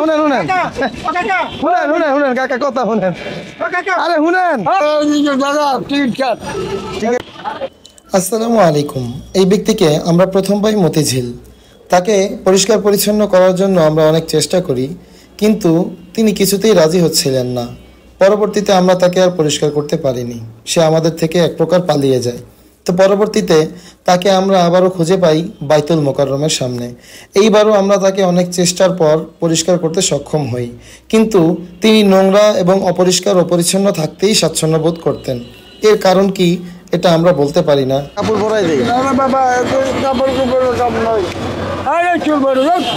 শুনেন শুনেন শুনেন শুনেন শুনেন কাকা কথা শুনেন আরে শুনেন আসসালামু আলাইকুম। এই ব্যক্তিকে আমরা প্রথম পাই মতিঝিল। তাকে পরিষ্কার পরিচ্ছন্ন করার জন্য আমরা অনেক চেষ্টা করি, কিন্তু তিনি কিছুতেই রাজি হচ্ছিলেন না। পরবর্তীতে আমরা তাকে আর পরিষ্কার করতে পারিনি, সে আমাদের থেকে এক প্রকার পালিয়ে যায়। তো পরবর্তীতে তাকে আমরা আবারও খুঁজে পাই বাইতুল মোকাররমের সামনে। এইবারও আমরা তাকে অনেক চেষ্টার পর পরিষ্কার করতে সক্ষম হই, কিন্তু তিনি নোংরা এবং অপরিষ্কার অপরিচ্ছন্ন থাকতেই স্বাচ্ছন্দ্য বোধ করতেন। এর কারণ কি এটা আমরা বলতে পারি না। কাপড় পরাই দিই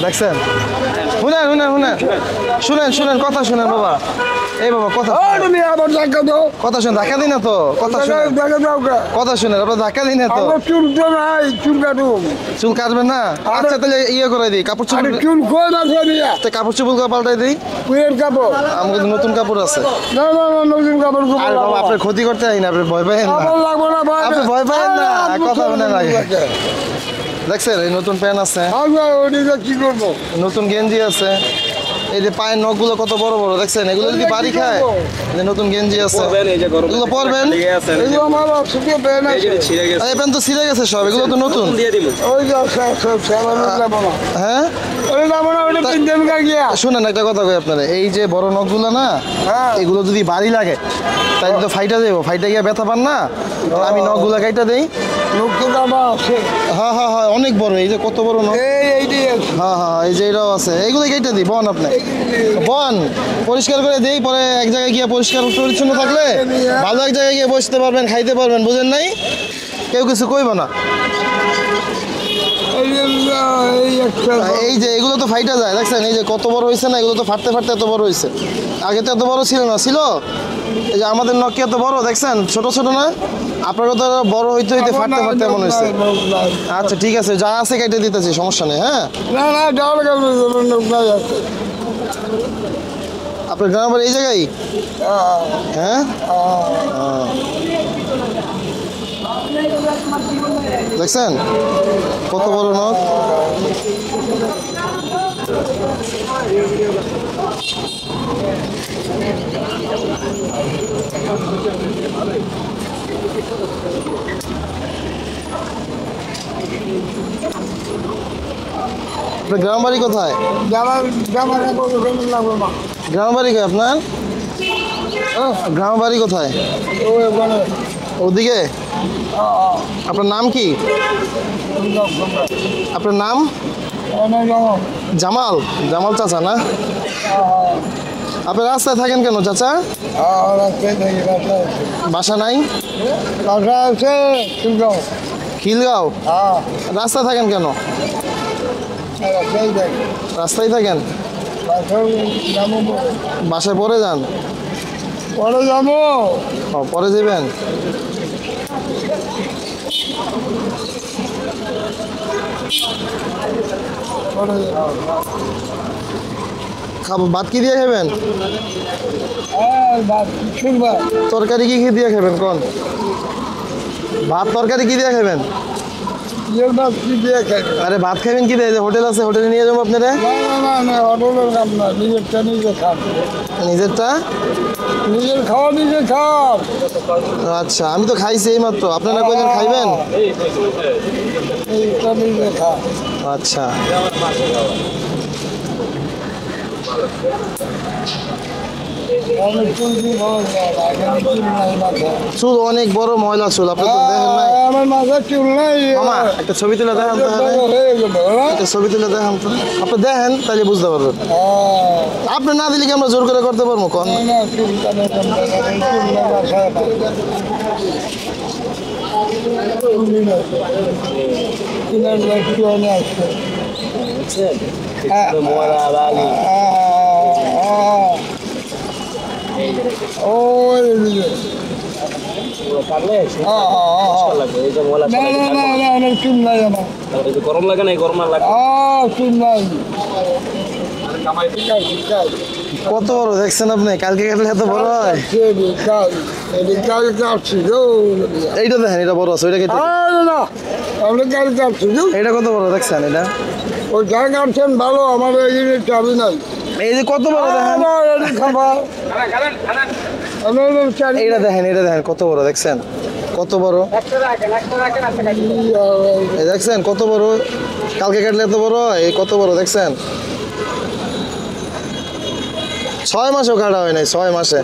দেখছেন শুনেন শুনেন শুনেন শুনেন শুনেন কথা শুনেন বাবা। এই বাবা কথা কথা শুনে ধাক্কা দিই না তো কথা শুনে কথা শুনেন আপনার ধাক্কা দিই না তো চুল কাটবেন না। আচ্ছা তাহলে ইয়ে করে দিই কাপড় চুল কাপড় চুপুল পাল্টাই দিই আমাকে নতুন কাপড় আছে আর বাবা আপনার ক্ষতি করতে হয় না আপনি ভয় পাইেন না আপনি ভয় পাইেন না কথা শুনেন আগে দেখছেন এই নতুন প্যান্ট আছে কি করবো নতুন গেঞ্জি আছে এই যে পায়ের নখগুলো কত বড় বড় দেখছেন এগুলো যদি বাড়ি খায় যে নতুন গেঞ্জি আছে এগুলো পরবেন এই প্যান্ট তো ছিঁড়ে গেছে সব এগুলো তো নতুন হ্যাঁ শুনেন একটা কথা কই আপনারা এই যে বড় নখগুলো না এগুলো যদি বাড়ি লাগে তাই তো ফাইটা দেবো ফাইটা গিয়ে ব্যথা পান না আমি নখগুলো কাইটা দেই হ্যাঁ হ্যাঁ হ্যাঁ অনেক বড় এই যে কত বড় নখ হ্যাঁ হ্যাঁ এই যে এটাও আছে এইগুলো কেটে দিই বন আপনি বন পরিষ্কার করে দেই পরে এক জায়গায় গিয়ে পরিষ্কার পরিচ্ছন্ন থাকলে ভালো এক জায়গায় গিয়ে বসতে পারবেন খাইতে পারবেন বুঝেন নাই কেউ কিছু কইব না এই যে এগুলো তো ফাইটা যায় দেখছেন এই যে কত বড় হয়েছে না এগুলো তো ফাটতে ফাটতে এত বড় হয়েছে আগে তো এত বড় ছিল না ছিল এই যে আমাদের নখ এত বড় দেখছেন ছোট ছোট না আপনারও তো বড় হইতে হইতে ফাটতে ফাটতে এমন হয়েছে আচ্ছা ঠিক আছে যা আছে কেটে দিতেছি সমস্যা নেই হ্যাঁ আপনার গ্রাম বাড়ি এই জায়গায় হ্যাঁ দেখছেন কত বড় নখ গ্রাম বাড়ি কোথায় গ্রাম বাড়ি কে আপনার গ্রাম বাড়ি কোথায় ওদিকে আপনার নাম কি আপনার নাম জামাল জামাল চাচা না আপনি রাস্তায় থাকেন কেন চাচা বাসা নাই খিলগাঁও রাস্তায় থাকেন কেন রাস্তায় থাকেন বাসায় পরে যান পরে যাবো পরে যাবেন খাবো ভাত কি দিয়ে খাবেন তরকারি কি দিয়ে খাবেন কোন ভাত তরকারি কি দিয়ে খাবেন আরে ভাত খাবেন কি দিয়ে হোটেল আছে হোটেলে নিয়ে যাবো আপনারা নিজেরটা নিজের খাওয়া নিজে খাও আচ্ছা আমি তো খাইছি এই মাত্র আপনারা কয়জন খাইবেন আচ্ছা চুল অনেক বড় ময়লা চুল আপনি তো দেখেন নাই আমার মাথায় চুল নাই মামা একটা ছবি তুলে দেখান তো একটা ছবি তুলে দেখান তো আপনি দেখেন তাহলে বুঝতে পারবেন আপনি না দিলে কি আমরা জোর করে করতে পারবো কোন গরম লাগে না গরম লাগে কত বড় দেখছেন আপনি কালকে কাটলে এত বড় হয় এইটা দেখেন এটা বড় আছে ওইটা কেটে এটা কত বড় দেখছেন এটা ওই যা কাটছেন ভালো আমার এই চাবি নাই এই যে কত বড় দেখেন, এইটা দেখেন, এটা দেখেন কত বড়, দেখছেন কত বড়, এই দেখছেন কত বড়, কালকে কাটলে এত বড়, এই কত বড় দেখছেন, 6 মাসও কাটা হয় নাই, 6 মাসে।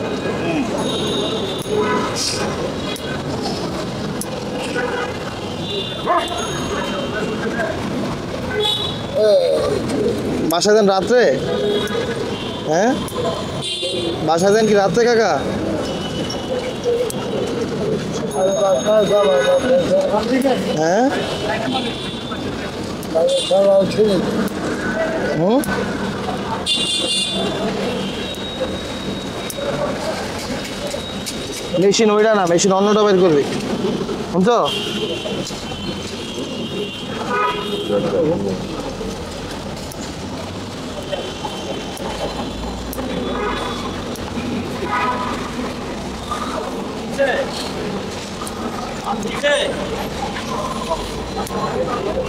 বাসায় যান রাত্রে? হ্যাঁ, বাসায় যান কি রাত্রে কাকা? হ্যাঁ, হুম, মেশিন ওইটা না, মেশিন অন্যটা বের করবি, বুঝছো?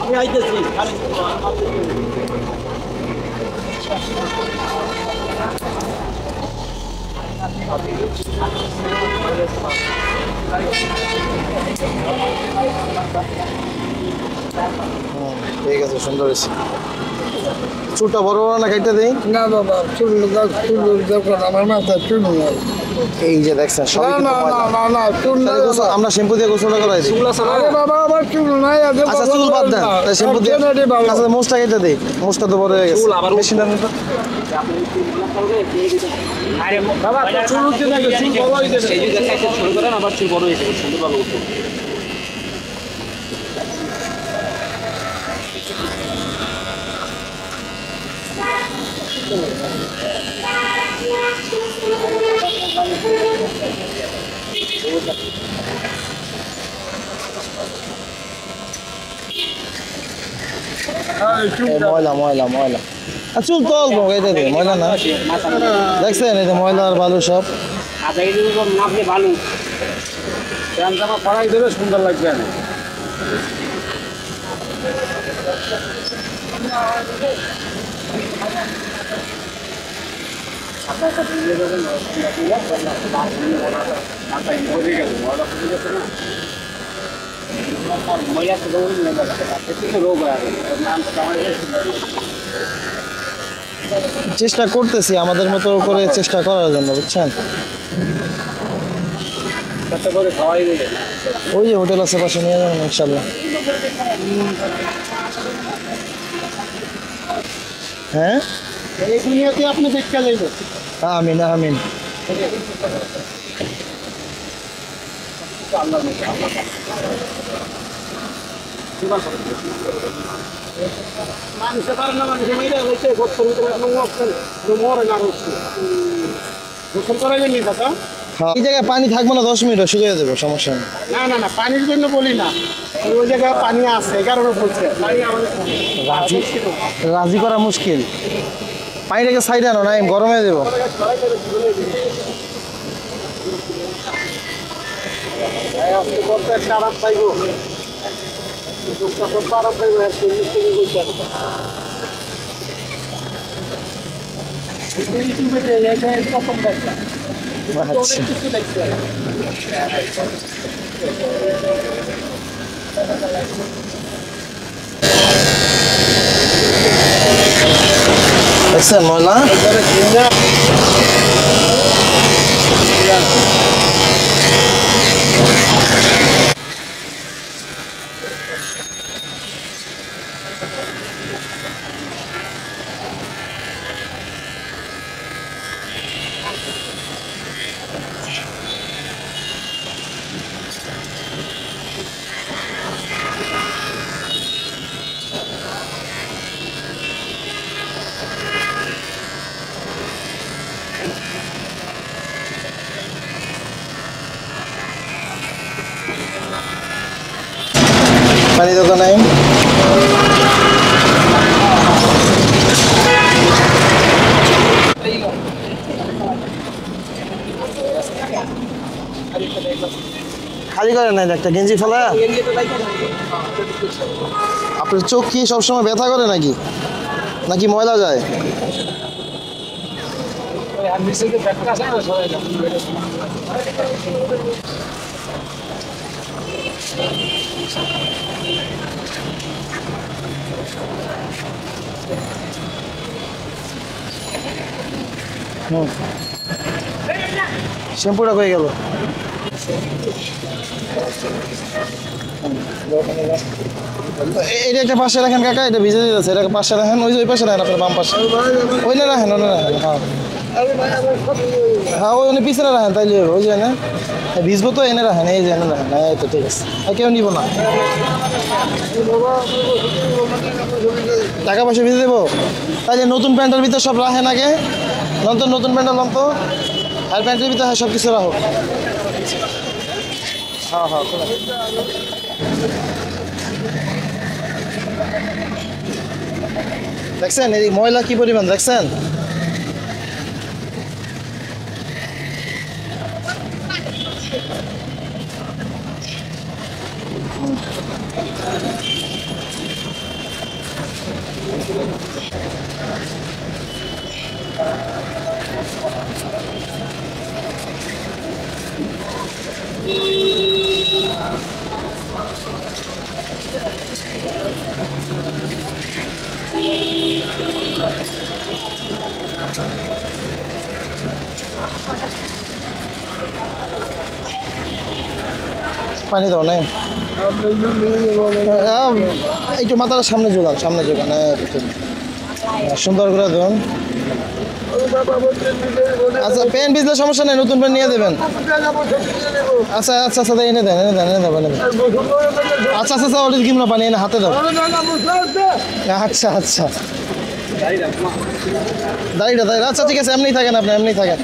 আমি আইতেছি। ঠিক আছে, সুন্দর হয়েছে। চুলটা বড় বড় না কেটে দেই? না বাবা, চুল দরকার, আমার মাথায় চুল নাই। এই যে দেখছেন সবই না কিন্তু না ময়লা। না না চুল নাই তাহলে গোসল- আমরা শ্যাম্পু দিয়ে গোসলটা করাই দিই। আরে বাবা, আমার চুল নাই। আচ্ছা চুল বাদ দেন, তাই শ্যাম্পু দিয়ে আচ্ছা মোচটা কেটে দেই, মোচটা তো বড় হয়ে গেছে। চুল আবার মেশিনটা নিন তো। বাবা চুল উঠতে থাকে, চুল বড় হয়ে যাবে। এই যে কাছে শুরু করেন, আবার চুল বড় হয়ে যাবে, সুন্দর ভালো উঠবে। এই ময়লা ময়লা ময়লা, আর চুল তো অল্প কেটে দিই, ময়লা না। দেখছেন এই যে ময়লা আর বালু সব। আচ্ছা এই যে নাপলে ভালো জামা পরাই দেবে, সুন্দর লাগবে না। চেষ্টা করতেছি আমাদের মতো করে চেষ্টা করার জন্য, বুঝছেন? ওই যে হোটেল আছে পাশে, নিয়ে যাবেন ইনশাল্লাহ। হ্যাঁ, এই দুনিয়াতে আপনি দেখতে যাইবেন। আমিন আমিন। মানুষে পারে না, মানুষে মেরে হয়েছে গোসল মরে না হচ্ছে। গোসল করাইবেন নি দাদা? হ্যাঁ, এই জায়গায় পানি থাকবে না, 10 মিনিট শুকিয়ে দেবো, সমস্যা নেই। না না না, পানির জন্য বলি না, ওই জায়গায় পানি আছে, এই কারণে বলছে পানি আমাদের রাজি রাজি করা মুশকিল। পানিটাকে সাইডে আনো, না আমি গরমে দেবো। করতে একটা আরাম পাইব, আরাম পাইব, ইউটিউবে প্রথম দেখা আচ্ছা, কিছু দেখতে। দেখছেন ময়লা? পানি দোকান নাই? খালি করে নাই একটা গেঞ্জি ফেলা? আপনার চোখ কি সবসময় ব্যথা করে নাকি, নাকি ময়লা যায়? আর নিচে যে ব্যাগটা আছে না সবাই শ্যাম্পুটা কই গেল? এটা একটা পাশে রাখেন কাকা, এটা ভিজে দিতেছে, এটাকে পাশে রাখেন, ওই যে ওই পাশে রাখেন, আপনার বাম পাশে ওইটা রাখেন, ওটা রাখেন। হ্যাঁ হ্যাঁ, ওই পিছনে রাখেন, তাইলে ওই যে না ভিজবো তো, এনে রাখেন, এই যে এনে রাখেন। এই তো ঠিক আছে, কেউ নিব না। টাকা পয়সা ভিজে দেবো, তাই নতুন প্যান্টের ভিতরে সব রাখেন আগে, নতুন প্যান্টের লম তো, আর প্যান্টের ভিতরে সব কিছু রাখো। হ্যাঁ হ্যাঁ, দেখছেন এই ময়লা কি পরিমাণ, দেখছেন? পানি দাও নাই, একটু মাথার সামনে যোগান, সামনে যোগান, সুন্দর করে দেবেন। আচ্ছা প্যান্ট ভিজলে সমস্যা নেই, নতুন প্যান্ট নিয়ে দেবেন। আচ্ছা আচ্ছা আচ্ছা, এনে দেন, এনে দেন, এনে দেবেন। আচ্ছা আচ্ছা আচ্ছা, ওটা কিমনা পানি এনে হাতে দাও। আচ্ছা আচ্ছা, দাঁড়িয়ে দাঁড়িয়ে, আচ্ছা ঠিক আছে, এমনি থাকেন, আপনি এমনি থাকেন।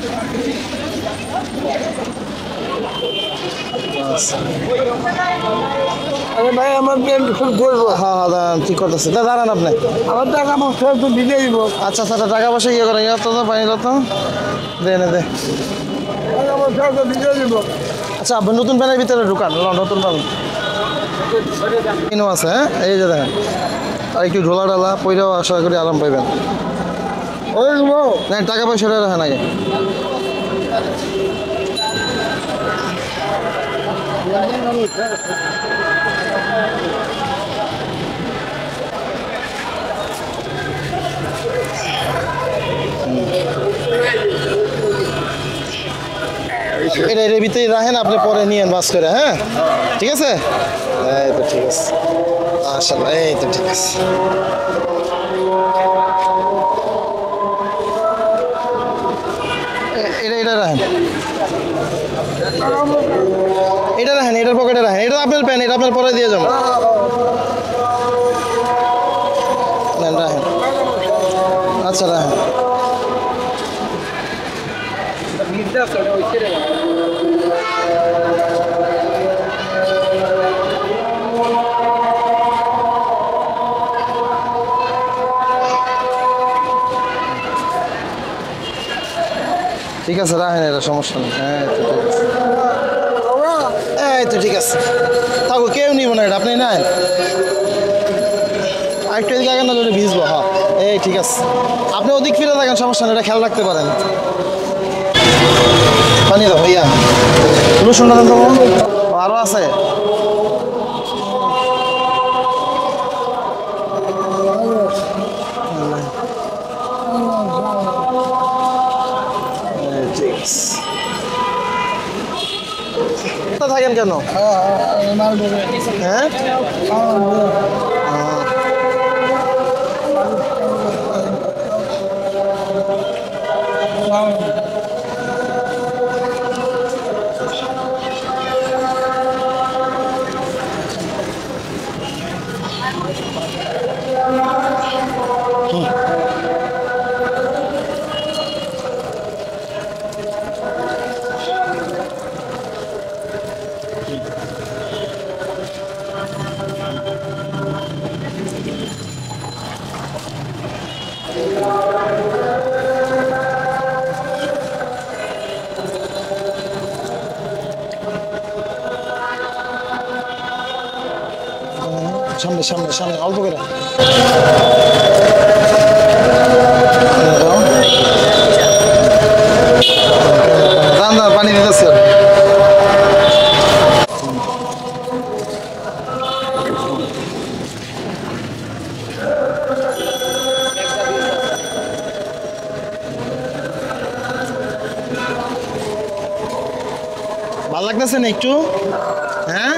আরে ভাই আমার প্যান্ট খুব করবো। হ্যাঁ হ্যাঁ দাঁড়ান, ঠিক করতেছে, দাঁড়ান আপনি। আমার টাকা পয়সা তো দিতে দিব। আচ্ছা আচ্ছা, টাকা পয়সা ইয়ে করেন, তো পানি তো দে এনে দে। টাকা পয়সা তো দিতে দিব। আচ্ছা আপনি নতুন প্যানের ভিতরে ঢুকান, নতুন প্যান কিনো আছে। হ্যাঁ এই যে দেখেন, আর একটু ঢোলা ডালা পইরাও আশা করি আরাম পাইবেন। ওই না টাকা পয়সাটা রাখেন আগে। এটা এর ভিতরেই রাখেন, আপনি পরে নিয়েন বাস করে। হ্যাঁ ঠিক আছে, এই তো ঠিক আছে, মাশাআল্লাহ, এই তো ঠিক আছে। এটা রাখেন, এটা রাখেন, এটার পকেটে রাখেন, এটা আপনার প্যান, এটা আপনার পরে দিয়ে যাবো। রাখেন, আচ্ছা রাখেন। ঠিক আছে রাখেন, এটা সমস্যা নেই। হ্যাঁ এই তো ঠিক আছে, থাকো, কেউ নিব না এটা, আপনি নেন। আরেকটু এদিকে আগে না, যদি ভিজবো। হ্যাঁ এই ঠিক আছে, আপনি ওদিক ফিরে থাকেন, সমস্যা নেই, এটা খেয়াল রাখতে পারেন। পানি দাও ভাইয়া, রসুনটা দেন তো, আরও আছে। থাকেন কেন? হ্যাঁ সামনে সামনে সামনে, অল্প করে। ভালো লাগতেছে না একটু? হ্যাঁ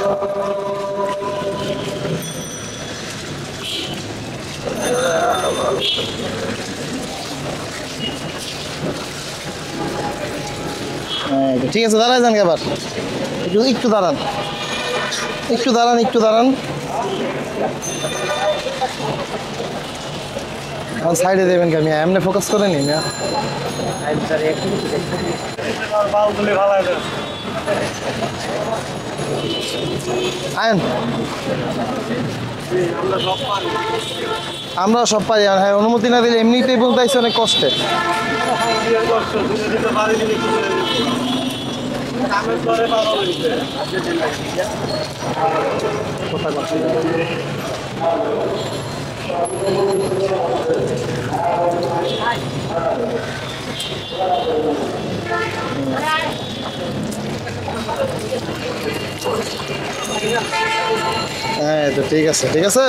ঠিক আছে, দাঁড়ায় যান এবার, একটু দাঁড়ান, একটু দাঁড়ান, একটু দাঁড়ান। সাইডে দেবেন কি? আমি এমনি ফোকাস করে নিই না। আইন, আমরা সব পারি। আর হ্যাঁ, অনুমতি না দিলে এমনিতেই বলতে আইসি অনেক কষ্টে। হ্যাঁ তো ঠিক আছে, ঠিক আছে।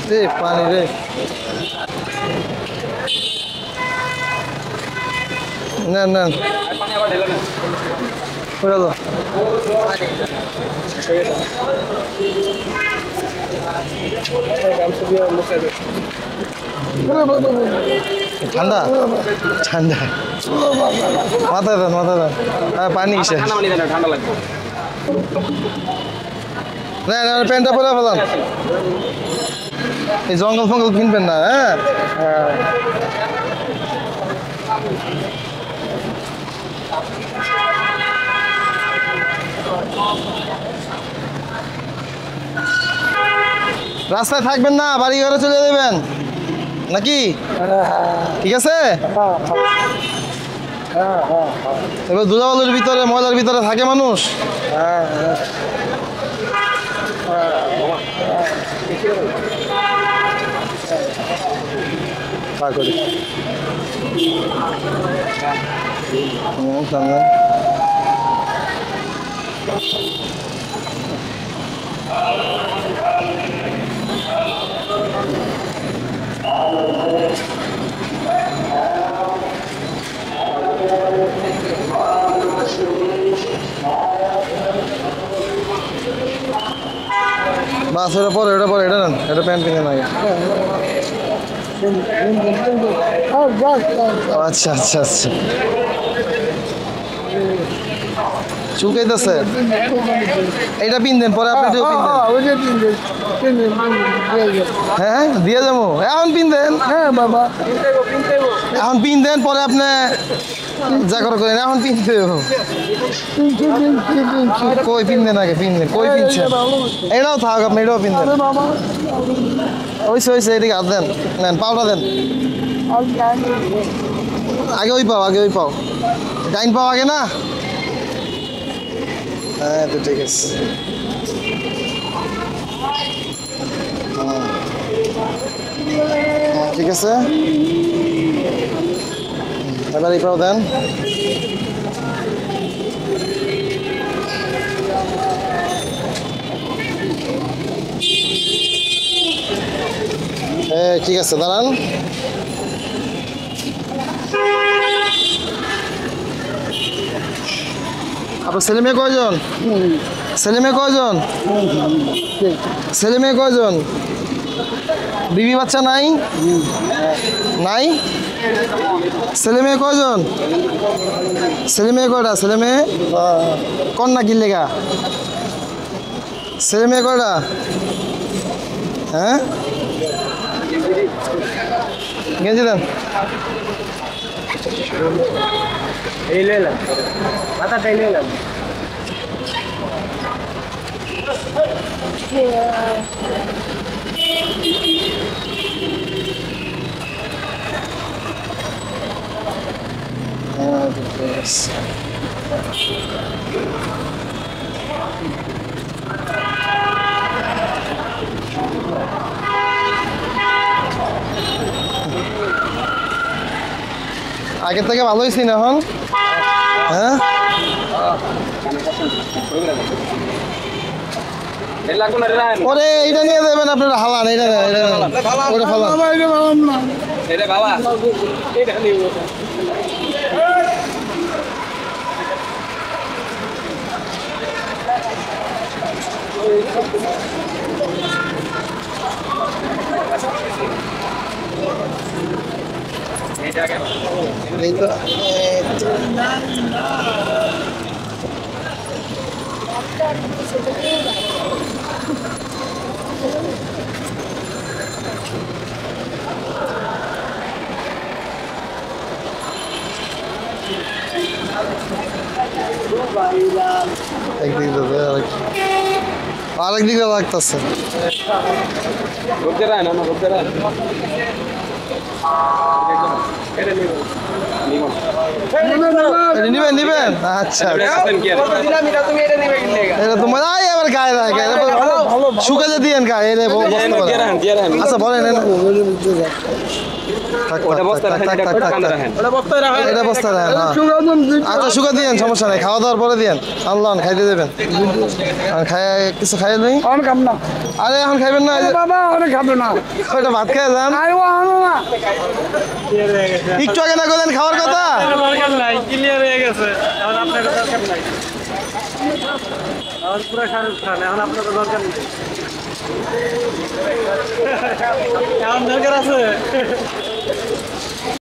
রে পানি রে, নেন নেন, করে দাও। ঠান্ডা ঠান্ডা, মাথায় দেন, মাথায় দেন। হ্যাঁ পানি কিসে? ঠান্ডা লাগবে না না, প্যান্টটা পরে ফেলান। এই জঙ্গল ফঙ্গল কিনবেন না। হ্যাঁ রাস্তায় থাকবেন না, বাড়ি ঘরে চলে যাবেন নাকি? ঠিক আছে। এবার ধুলাবালুর ভিতরে, ময়লার ভিতরে থাকে মানুষ। পার করি। বাস ওটা পরে, এটা পরে, এটা নেন, এটা প্যান্ট কিনে নাই। আচ্ছা আচ্ছা আচ্ছা, চুলকাইতেছে, এটা পিন দেন, পরে আপনি হ্যাঁ দিয়ে যাবো। এখন পিন দেন। হ্যাঁ বাবা, এখন পিন দেন, পরে আপনি যা করে করেন। এখন পিন দেব, কই পিন দেন, আগে পিন দেন। কই পিনছেন? এটাও থাক, আপনি এটাও পিন দেন। ওইসে ওইসে, এদিকে হাত দেন, নেন, পাওটা দেন। আগে ওই পাও, আগে ওই পাও, ডাইন পাও আগে না। হ্যাঁ তো ঠিক আছে। ঠিক আছে, এবার এই পাও দেন। ঠিক আছে, দাঁড়ান। আপনার ছেলে মেয়ে কয়জন? ছেলে মেয়ে কয়জন? ছেলে মেয়ে কয়জন? বিবি বাচ্চা নাই? নাই? ছেলে মেয়ে কয়জন? ছেলে মেয়ে কয়টা? ছেলে মেয়ে কন্যা কি লেগা? ছেলে মেয়ে কয়টা? হ্যাঁ গেঞ্জি দেন। এই লেলাম মাথাটাই লেলাম। আগের থেকে ভালো হয়েছি না এখন? হ্যাঁ ওরে এটা নিয়ে যাবেন আপনারা হালান, এটা ওটা ফালান। এই তো একদিক দিয়ে আরেক দিকে লাগতেছে। নিবেন নিবেন, আচ্ছা এটা তোমার আবার গায়ে রাখে শুকাতে দিয়েন গায়ে। আচ্ছা বলেন এটা বস্তা রাখেন। আচ্ছা শুকা দিয়েন, সমস্যা নাই, খাওয়া দাওয়ার পরে দিয়েন। আনলাম খাইতে দেবেন, খাই কিছু খাই নেই। আরে এখন খাইবেন না ওইটা ভাত খেয়ে যান। একটু আগে না করলেন খাওয়ার কথা। ক্লিয়ার হয়ে গেছে, এখন আপনার দরকার নাই, এখন পুরো শাহরুখ খান, এখন আপনার দরকার নেই, এখন দরকার আছে।